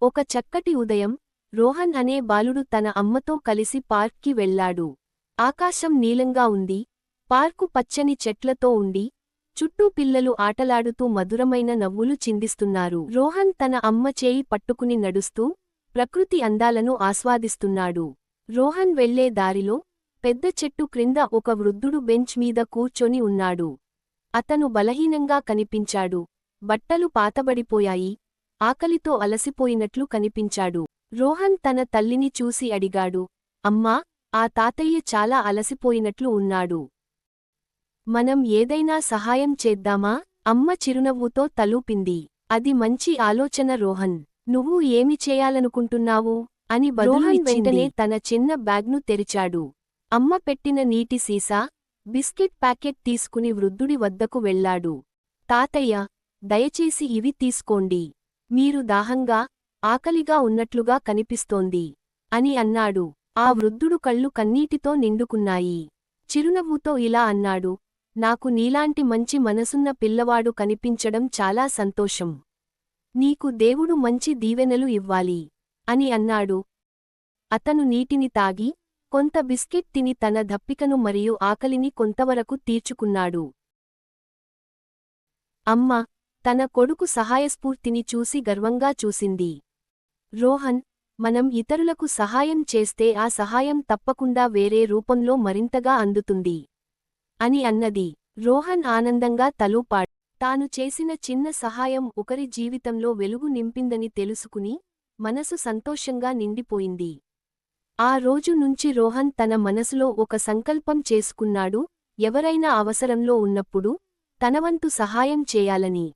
ఒక చక్కటి ఉదయం రోహన్ అనే బాలుడు తన అమ్మతో కలిసి పార్క్కి వెళ్లాడు. ఆకాశం నీలంగా ఉంది. పార్కు పచ్చని చెట్లతో ఉండి చుట్టూ పిల్లలు ఆటలాడుతూ మధురమైన నవ్వులు చిందిస్తున్నారు. రోహన్ తన అమ్మ చేయి పట్టుకుని నడుస్తూ ప్రకృతి అందాలను ఆస్వాదిస్తున్నాడు. రోహన్ వెళ్లే దారిలో పెద్ద చెట్టు క్రింద ఒక వృద్ధుడు బెంచ్ మీద కూర్చొని ఉన్నాడు. అతను బలహీనంగా కనిపించాడు. బట్టలు పాతబడిపోయాయి. ఆకలితో అలసిపోయినట్లు కనిపించాడు. రోహన్ తన తల్లిని చూసి అడిగాడు, అమ్మా, ఆ తాతయ్య చాలా అలసిపోయినట్లు ఉన్నాడు. మనం ఏదైనా సహాయం చేద్దామా? అమ్మ చిరునవ్వుతో తలూపింది. అది మంచి ఆలోచన రోహన్. నువ్వు ఏమి చేయాలనుకుంటున్నావు? అని రోహన్ వెంటనే తన చిన్న బ్యాగ్ను తెరిచాడు. అమ్మ పెట్టిన నీటి సీసా, బిస్కెట్ ప్యాకెట్ తీసుకుని వృద్ధుడి వద్దకు వెళ్లాడు. తాతయ్య, దయచేసి ఇవి తీసుకోండి. మీరు దాహంగా, ఆకలిగా ఉన్నట్లుగా కనిపిస్తోంది అని అన్నాడు. ఆ వృద్ధుడు కళ్ళు కన్నీటితో నిండుకున్నాయి. చిరునవ్వుతో ఇలా అన్నాడు, నాకు నీలాంటి మంచి మనసున్న పిల్లవాడు కనిపించడం చాలా సంతోషం. నీకు దేవుడు మంచి దీవెనలు ఇవ్వాలి అని అన్నాడు. అతను నీటిని తాగి కొంత బిస్కెట్ తిని తన దప్పికను మరియు ఆకలిని కొంతవరకు తీర్చుకున్నాడు. అమ్మ తన కొడుకు సహాయస్ఫూర్తిని చూసి గర్వంగా చూసింది. రోహన్, మనం ఇతరులకు సహాయం చేస్తే ఆ సహాయం తప్పకుండా వేరే రూపంలో మరింతగా అందుతుంది అని అన్నది. రోహన్ ఆనందంగా తలూపాడు. తాను చేసిన చిన్న సహాయం ఒకరి జీవితంలో వెలుగు నింపిందని తెలుసుకుని మనసు సంతోషంగా నిండిపోయింది. ఆ రోజు నుంచి రోహన్ తన మనసులో ఒక సంకల్పం చేసుకున్నాడు, ఎవరైనా అవసరంలో ఉన్నప్పుడు తనవంతు సహాయం చేయాలని.